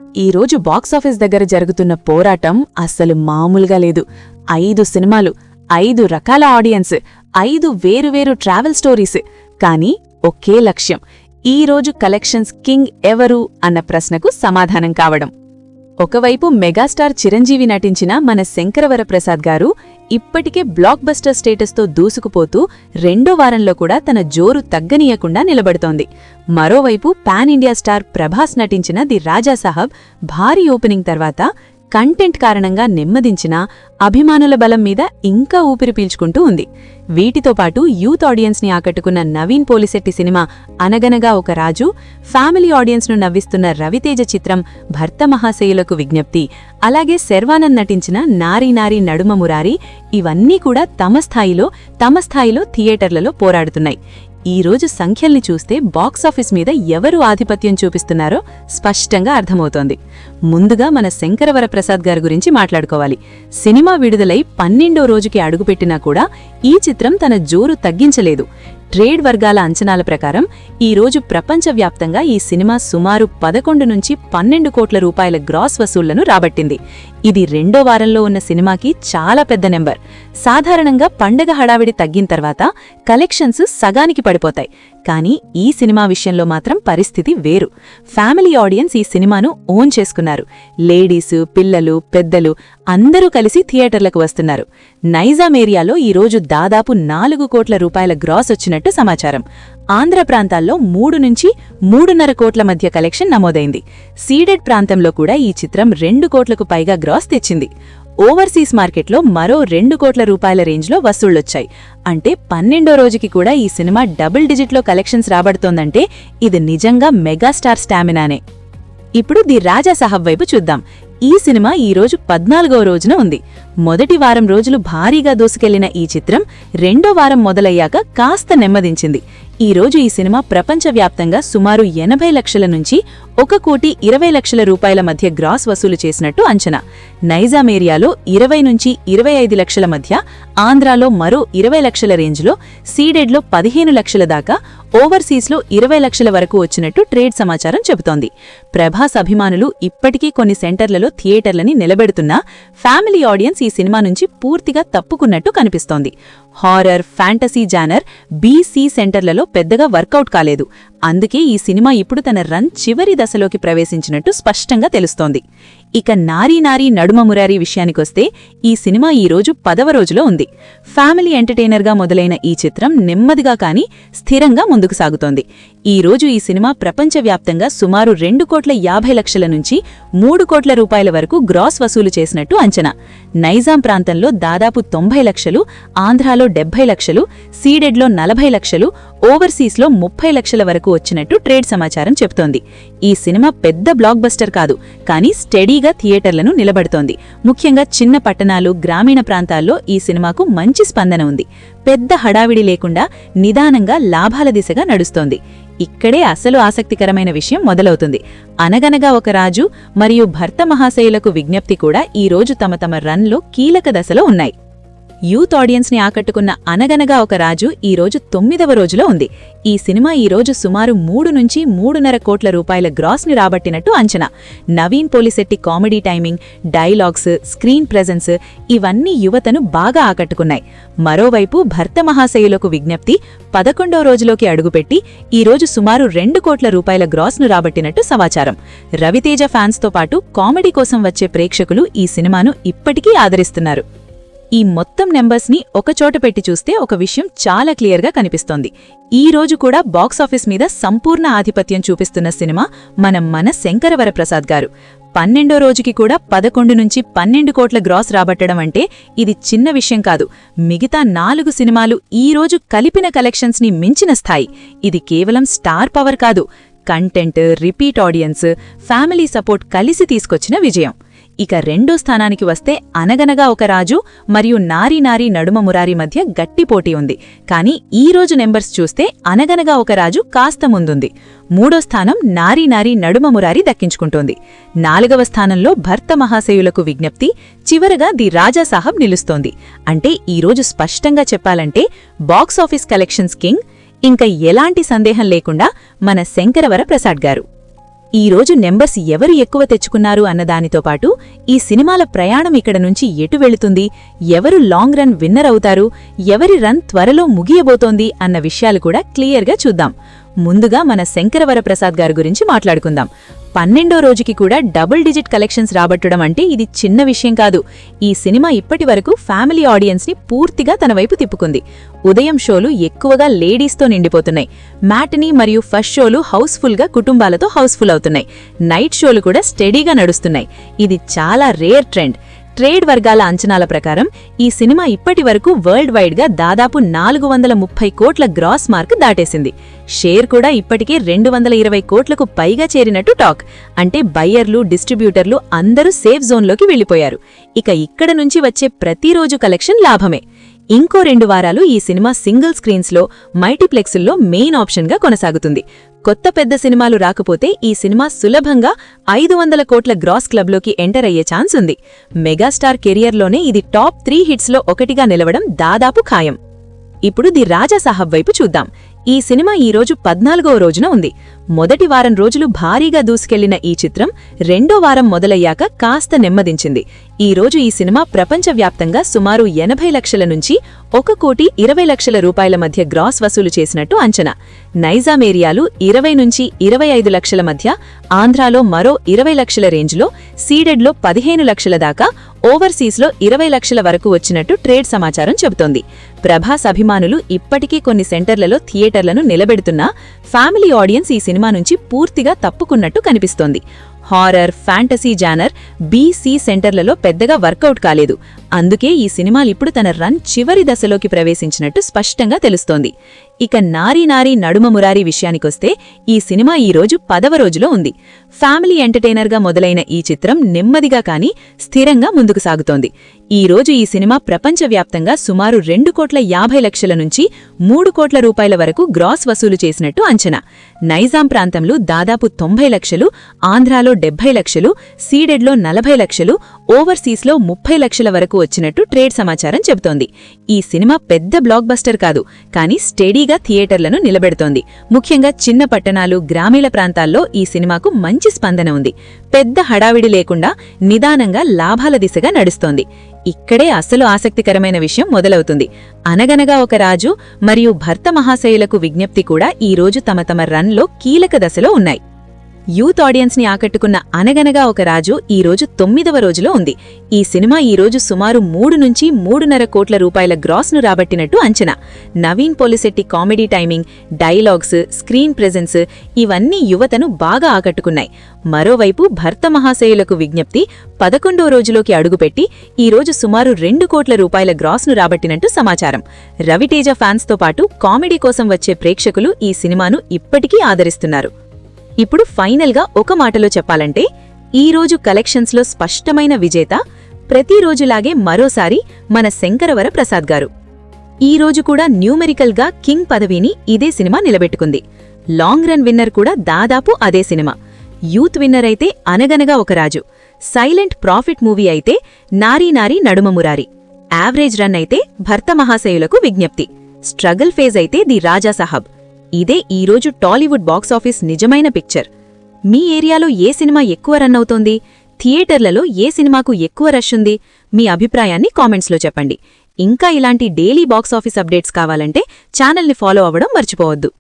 ఈరోజు బాక్సాఫీస్ దగ్గర జరుగుతున్న పోరాటం అస్సలు మామూలుగా లేదు. 5 సినిమాలు, 5 రకాల ఆడియన్స్, 5 వేరువేరు ట్రావెల్ స్టోరీస్, కానీ ఒకే లక్ష్యం, ఈరోజు కలెక్షన్స్ కింగ్ ఎవరు అన్న ప్రశ్నకు సమాధానం కావడం. ఒకవైపు మెగాస్టార్ చిరంజీవి నటించిన మన శంకరవరప్రసాద్ గారు ఇప్పటికే బ్లాక్ బస్టర్ స్టేటస్తో దూసుకుపోతూ రెండో వారంలో కూడా తన జోరు తగ్గనీయకుండా నిలబడుతోంది. మరోవైపు పాన్ ఇండియా స్టార్ ప్రభాస్ నటించిన ది రాజా సాహబ్ భారీ ఓపెనింగ్ తర్వాత కంటెంట్ కారణంగా నెమ్మదించిన అభిమానుల బలం మీద ఇంకా ఊపిరి పీల్చుకుంటూ ఉంది. వీటితో పాటు యూత్ ఆడియన్స్ని ఆకట్టుకున్న నవీన్ పోలిశెట్టి సినిమా అనగనగా ఒక రాజు, ఫ్యామిలీ ఆడియన్స్ను నవ్విస్తున్న రవితేజ చిత్రం భర్త మహాశయులకు విజ్ఞప్తి, అలాగే శర్వానంద్ నటించిన నారీ నారీ నడుమ మురారి, ఇవన్నీ కూడా తమ స్థాయిలో థియేటర్లలో పోరాడుతున్నాయి. ఈరోజు సంఖ్యల్ని చూస్తే బాక్సాఫీస్ మీద ఎవరు ఆధిపత్యం చూపిస్తున్నారో స్పష్టంగా అర్థమవుతోంది. ముందుగా మన శంకరవరప్రసాద్ గారి గురించి మాట్లాడుకోవాలి. సినిమా విడుదలై 12వ రోజుకి అడుగుపెట్టినా కూడా ఈ చిత్రం తన జోరు తగ్గించలేదు. ట్రేడ్ వర్గాల అంచనాల ప్రకారం ఈరోజు ప్రపంచవ్యాప్తంగా ఈ సినిమా సుమారు 11 నుంచి 12 కోట్ల రూపాయల గ్రాస్ వసూళ్లను రాబట్టింది. ఇది రెండో వారంలో ఉన్న సినిమాకి చాలా పెద్ద నెంబర్. సాధారణంగా పండగ హడావిడి తగ్గిన తర్వాత కలెక్షన్స్ సగానికి పడిపోతాయి. కానీ ఈ సినిమా విషయంలో మాత్రం పరిస్థితి వేరు. ఫ్యామిలీ ఆడియన్స్ ఈ సినిమాను ఓన్ చేసుకున్నారు. లేడీసు, పిల్లలు, పెద్దలు అందరూ కలిసి థియేటర్లకు వస్తున్నారు. నైజాం ఏరియాలో ఈరోజు దాదాపు 4 కోట్ల రూపాయల గ్రాస్ వచ్చినట్టు సమాచారం. ఆంధ్ర ప్రాంతాల్లో 3 నుంచి 3.5 కోట్ల మధ్య కలెక్షన్ నమోదైంది. సీడెడ్ ప్రాంతంలో కూడా ఈ చిత్రం 2 కోట్లకు పైగా గ్రాస్ తెచ్చింది. ఓవర్సీస్ మార్కెట్లో మరో 2 కోట్ల రూపాయల రేంజ్లో వసూళ్లొచ్చాయి. అంటే 12వ రోజుకి కూడా ఈ సినిమా డబుల్ డిజిట్లో కలెక్షన్స్ రాబడుతోందంటే ఇది నిజంగా మెగాస్టార్ స్టామినానే. ఇప్పుడు ది రాజా సాహబ్ వైపు చూద్దాం. ఈ సినిమా ఈరోజు 14వ రోజున ఉంది. మొదటి వారం రోజులు భారీగా దూసుకెళ్లిన ఈ చిత్రం రెండో వారం మొదలయ్యాక కాస్త నెమ్మదించింది. ఈరోజు ఈ సినిమా ప్రపంచవ్యాప్తంగా సుమారు 80 లక్షల నుంచి 1,20,00,000 రూపాయల మధ్య గ్రాస్ వసూలు చేసినట్టు అంచనా. నైజాం ఏరియాలో 20 నుంచి 25 లక్షల మధ్య, ఆంధ్రాలో మరో 20 లక్షల రేంజ్లో, సీడెడ్లో 15 లక్షల దాకా, ఓవర్సీస్లో 20 లక్షల వరకు వచ్చినట్టు ట్రేడ్ సమాచారం చెబుతోంది. ప్రభాస్ అభిమానులు ఇప్పటికీ కొన్ని సెంటర్లలో థియేటర్లని నిలబెడుతున్నా ఫ్యామిలీ ఆడియన్స్ ఈ సినిమా నుంచి పూర్తిగా తప్పుకున్నట్టు కనిపిస్తోంది. హారర్, ఫ్యాంటసీ జానర్ బీసీ సెంటర్లలో పెద్దగా వర్కౌట్ కాలేదు. అందుకే ఈ సినిమా ఇప్పుడు తన రన్ చివరి దశలోకి ప్రవేశించినట్టు స్పష్టంగా తెలుస్తోంది. ఇక నారీ నారీ నడుమ మురారి విషయానికొస్తే ఈ సినిమా ఈరోజు 10వ రోజులో ఉంది. ఫ్యామిలీ ఎంటర్టైనర్గా మొదలైన ఈ చిత్రం నెమ్మదిగా కానీ స్థిరంగా ముందుకు సాగుతోంది. ఈరోజు ఈ సినిమా ప్రపంచవ్యాప్తంగా సుమారు 2,50,00,000 నుంచి 3 కోట్ల రూపాయల వరకు గ్రాస్ వసూలు చేసినట్టు అంచనా. నైజాం ప్రాంతంలో దాదాపు 90 లక్షలు, ఆంధ్రాలో 70 లక్షలు, సీడెడ్లో 40 లక్షలు, ఓవర్సీస్లో 30 లక్షల వరకు వచ్చినట్టు ట్రేడ్ సమాచారం చెబుతోంది. ఈ సినిమా పెద్ద బ్లాక్ బస్టర్ కాదు, కానీ స్టడీగా థియేటర్లను నిలబడుతోంది. ముఖ్యంగా చిన్న పట్టణాలు, గ్రామీణ ప్రాంతాల్లో ఈ సినిమాకు మంచి స్పందన ఉంది. పెద్ద హడావిడి లేకుండా నిదానంగా లాభాల దిశగా నడుస్తోంది. ఇక్కడే అసలు ఆసక్తికరమైన విషయం మొదలవుతుంది. అనగనగా ఒక రాజు మరియు భర్త మహాశయులకు విజ్ఞప్తి కూడా ఈరోజు తమ రన్లో కీలక దశలో ఉన్నాయి. యూత్ ఆడియన్స్ని ఆకట్టుకున్న అనగనగా ఒక రాజు ఈరోజు 9వ రోజులో ఉంది. ఈ సినిమా ఈరోజు సుమారు 3 నుంచి 3.5 కోట్ల రూపాయల గ్రాస్ని రాబట్టినట్టు అంచనా. Naveen Polishetty comedy timing, dialogues, screen presence ఇవన్నీ యువతను బాగా ఆకట్టుకున్నాయి. మరోవైపు భర్త మహాశయులకు విజ్ఞప్తి 11వ రోజులోకి అడుగుపెట్టి ఈరోజు సుమారు 2 కోట్ల రూపాయల గ్రాస్ను రాబట్టినట్టు సమాచారం. రవితేజ ఫ్యాన్స్తో పాటు కామెడీ కోసం వచ్చే ప్రేక్షకులు ఈ సినిమాను ఇప్పటికీ ఆదరిస్తున్నారు. ఈ మొత్తం నెంబర్స్ని ఒకచోట పెట్టి చూస్తే ఒక విషయం చాలా క్లియర్గా కనిపిస్తోంది. ఈ రోజు కూడా బాక్సాఫీస్ మీద సంపూర్ణ ఆధిపత్యం చూపిస్తున్న సినిమా మన శంకరవరప్రసాద్ గారు. 12వ రోజుకి కూడా 11 నుంచి 12 కోట్ల గ్రాస్ రాబట్టడం అంటే ఇది చిన్న విషయం కాదు. మిగతా 4 సినిమాలు ఈ రోజు కలిపిన కలెక్షన్స్ని మించిన స్థాయి. ఇది కేవలం స్టార్ పవర్ కాదు, content, repeat audience, family support కలిసి తీసుకొచ్చిన విజయం. ఇక రెండో స్థానానికి వస్తే అనగనగా ఒక రాజు మరియు నారీ నారీ నడుమ మురారి మధ్య గట్టి పోటీ ఉంది. కానీ ఈ రోజు నెంబర్స్ చూస్తే అనగనగా ఒక రాజు కాస్త ముందుంది. 3వ స్థానం నారీ నారీ నడుమ మురారి దక్కించుకుంటోంది. 4వ స్థానంలో భర్త మహాశయులకు విజ్ఞప్తి, చివరగా ది రాజా సాహబ్ నిలుస్తోంది. అంటే ఈరోజు స్పష్టంగా చెప్పాలంటే బాక్సాఫీస్ కలెక్షన్స్ కింగ్ ఇంకా ఎలాంటి సందేహం లేకుండా మన శంకరవరప్రసాద్ గారు. ఈరోజు నెంబర్స్ ఎవరు ఎక్కువ తెచ్చుకున్నారు అన్నదానితో పాటు ఈ సినిమాల ప్రయాణం ఇక్కడ నుంచి ఎటు వెళుతుంది, ఎవరు లాంగ్ రన్ విన్నర్ అవుతారు, ఎవరి రన్ త్వరలో ముగియబోతోంది అన్న విషయాలు కూడా క్లియర్గా చూద్దాం. ముందుగా మన శంకరవరప్రసాద్ గారి గురించి మాట్లాడుకుందాం. 12వ రోజుకి కూడా డబుల్ డిజిట్ కలెక్షన్స్ రాబట్టడం అంటే ఇది చిన్న విషయం కాదు. ఈ సినిమా ఇప్పటి వరకు ఫ్యామిలీ ఆడియన్స్ని పూర్తిగా తన వైపు తిప్పుకుంది. ఉదయం షోలు ఎక్కువగా లేడీస్తో నిండిపోతున్నాయి. మ్యాటనీ మరియు ఫస్ట్ షోలు హౌస్ఫుల్గా కుటుంబాలతో హౌస్ఫుల్ అవుతున్నాయి. నైట్ షోలు కూడా స్టడీగా నడుస్తున్నాయి. ఇది చాలా రేర్ ట్రెండ్. ట్రేడ్ వర్గాల అంచనాల ప్రకారం ఈ సినిమా ఇప్పటి వరకు వరల్డ్ వైడ్గా దాదాపు 430 కోట్ల గ్రాస్ మార్క్ దాటేసింది. షేర్ కూడా ఇప్పటికే 220 కోట్లకు పైగా చేరినట్టు టాక్. అంటే బయ్యర్లు, డిస్ట్రిబ్యూటర్లు అందరూ సేఫ్ జోన్లోకి వెళ్లిపోయారు. ఇక ఇక్కడ నుంచి వచ్చే ప్రతిరోజు కలెక్షన్ లాభమే. ఇంకో 2 వారాలు ఈ సినిమా సింగిల్ స్క్రీన్స్లో, మల్టీప్లెక్స్ల్లో మెయిన్ ఆప్షన్గా కొనసాగుతుంది. కొత్త పెద్ద సినిమాలు రాకపోతే ఈ సినిమా సులభంగా 500 కోట్ల గ్రాస్ క్లబ్లోకి ఎంటర్ అయ్యే ఛాన్స్ ఉంది. మెగాస్టార్ కెరియర్లోనే ఇది టాప్ 3 హిట్స్లో ఒకటిగా నిలవడం దాదాపు ఖాయం. ఇప్పుడు ది రాజా సాహబ్ వైపు చూద్దాం. ఈ సినిమా ఈరోజు 14వ రోజున ఉంది. మొదటి వారం రోజులు భారీగా దూసుకెళ్లిన ఈ చిత్రం రెండో వారం మొదలయ్యాక కాస్త నెమ్మదించింది. ఈరోజు ఈ సినిమా ప్రపంచవ్యాప్తంగా సుమారు 80 లక్షల నుంచి 1,20,00,000 రూపాయల మధ్య గ్రాస్ వసూలు చేసినట్టు అంచనా. నైజాం ఏరియాలు 20 నుంచి 25 లక్షల మధ్య, ఆంధ్రాలో మరో 20 లక్షల రేంజ్లో, సీడెడ్లో 15 లక్షల దాకా, ఓవర్సీస్లో 20 లక్షల వరకు వచ్చినట్టు ట్రేడ్ సమాచారం చెబుతోంది. ప్రభాస్ అభిమానులు ఇప్పటికీ కొన్ని సెంటర్లలో థియేటర్లను నిలబెడుతున్నా ఫ్యామిలీ ఆడియన్స్ ఈ సినిమా నుంచి పూర్తిగా తప్పుకున్నట్టు కనిపిస్తోంది. హారర్, ఫ్యాంటసీ జానర్ బి-సి సెంటర్లలో పెద్దగా వర్కౌట్ కాలేదు. అందుకే ఈ సినిమాలిప్పుడు తన రన్ చివరి దశలోకి ప్రవేశించినట్టు స్పష్టంగా తెలుస్తోంది. ఇక నారీ నారీ నడుమ మురారి విషయానికొస్తే ఈ సినిమా ఈరోజు 10వ రోజులో ఉంది. ఫ్యామిలీ ఎంటర్టైనర్గా మొదలైన ఈ చిత్రం నెమ్మదిగా కానీ స్థిరంగా ముందుకు సాగుతోంది. ఈరోజు ఈ సినిమా ప్రపంచవ్యాప్తంగా సుమారు 2,50,00,000 నుంచి 3 కోట్ల రూపాయల వరకు గ్రాస్ వసూలు చేసినట్టు అంచనా. నైజాం ప్రాంతంలో దాదాపు 90 లక్షలు, ఆంధ్రాలో 70 లక్షలు, సీడెడ్లో 40 లక్షలు, ఓవర్సీస్లో 30 లక్షల వరకు వచ్చినట్టు ట్రేడ్ సమాచారం చెబుతోంది. ఈ సినిమా పెద్ద బ్లాక్ బస్టర్ కాదు, కానీ స్టడీగా థియేటర్లను నిలబెడుతోంది. ముఖ్యంగా చిన్న పట్టణాలు, గ్రామీణ ప్రాంతాల్లో ఈ సినిమాకు మంచి స్పందన ఉంది. పెద్ద హడావిడి లేకుండా నిదానంగా లాభాల దిశగా నడుస్తోంది. ఇక్కడే అసలు ఆసక్తికరమైన విషయం మొదలవుతుంది. అనగనగా ఒక రాజు మరియు భర్త మహాశయులకు విజ్ఞప్తి కూడా ఈరోజు తమ తమ రన్లో కీలక దశలో ఉన్నాయి. యూత్ ఆడియన్స్ని ఆకట్టుకున్న అనగనగా ఒక రాజు ఈరోజు 9వ రోజులో ఉంది. ఈ సినిమా ఈరోజు సుమారు 3 నుంచి 3.5 కోట్ల రూపాయల గ్రాస్ను రాబట్టినట్టు అంచనా. Naveen Polishetty comedy timing, dialogues, screen presence ఇవన్నీ యువతను బాగా ఆకట్టుకున్నాయి. మరోవైపు భర్త మహాశయులకు విజ్ఞప్తి 11వ రోజులోకి అడుగుపెట్టి ఈరోజు సుమారు 2 కోట్ల రూపాయల గ్రాస్ను రాబట్టినట్టు సమాచారం. రవితేజ ఫ్యాన్స్తో పాటు కామెడీ కోసం వచ్చే ప్రేక్షకులు ఈ సినిమాను ఇప్పటికీ ఆదరిస్తున్నారు. ఇప్పుడు ఫైనల్గా ఒక మాటలో చెప్పాలంటే ఈరోజు కలెక్షన్స్లో స్పష్టమైన విజేత ప్రతిరోజులాగే మరోసారి మన శంకరవరప్రసాద్ గారు. ఈరోజు కూడా న్యూమెరికల్గా కింగ్ పదవిని ఇదే సినిమా నిలబెట్టుకుంది. లాంగ్ రన్ విన్నర్ కూడా దాదాపు అదే సినిమా. యూత్ విన్నర్ అయితే అనగనగా ఒక రాజు, సైలెంట్ ప్రాఫిట్ మూవీ అయితే నారీ నారీ నడుమ మురారి, యావరేజ్ రన్ అయితే భర్త మహాశయులకు విజ్ఞప్తి, స్ట్రగల్ ఫేజ్ అయితే ది రాజా సాహబ్. ఇదే ఈరోజు టాలీవుడ్ బాక్సాఫీస్ నిజమైన పిక్చర్. మీ ఏరియాలో ఏ సినిమా ఎక్కువ రన్ అవుతోంది? థియేటర్లలో ఏ సినిమాకు ఎక్కువ రష్ ఉంది? మీ అభిప్రాయాన్ని కామెంట్స్లో చెప్పండి. ఇంకా ఇలాంటి డైలీ బాక్సాఫీస్ అప్డేట్స్ కావాలంటే ఛానల్ని ఫాలో అవ్వడం మర్చిపోవద్దు.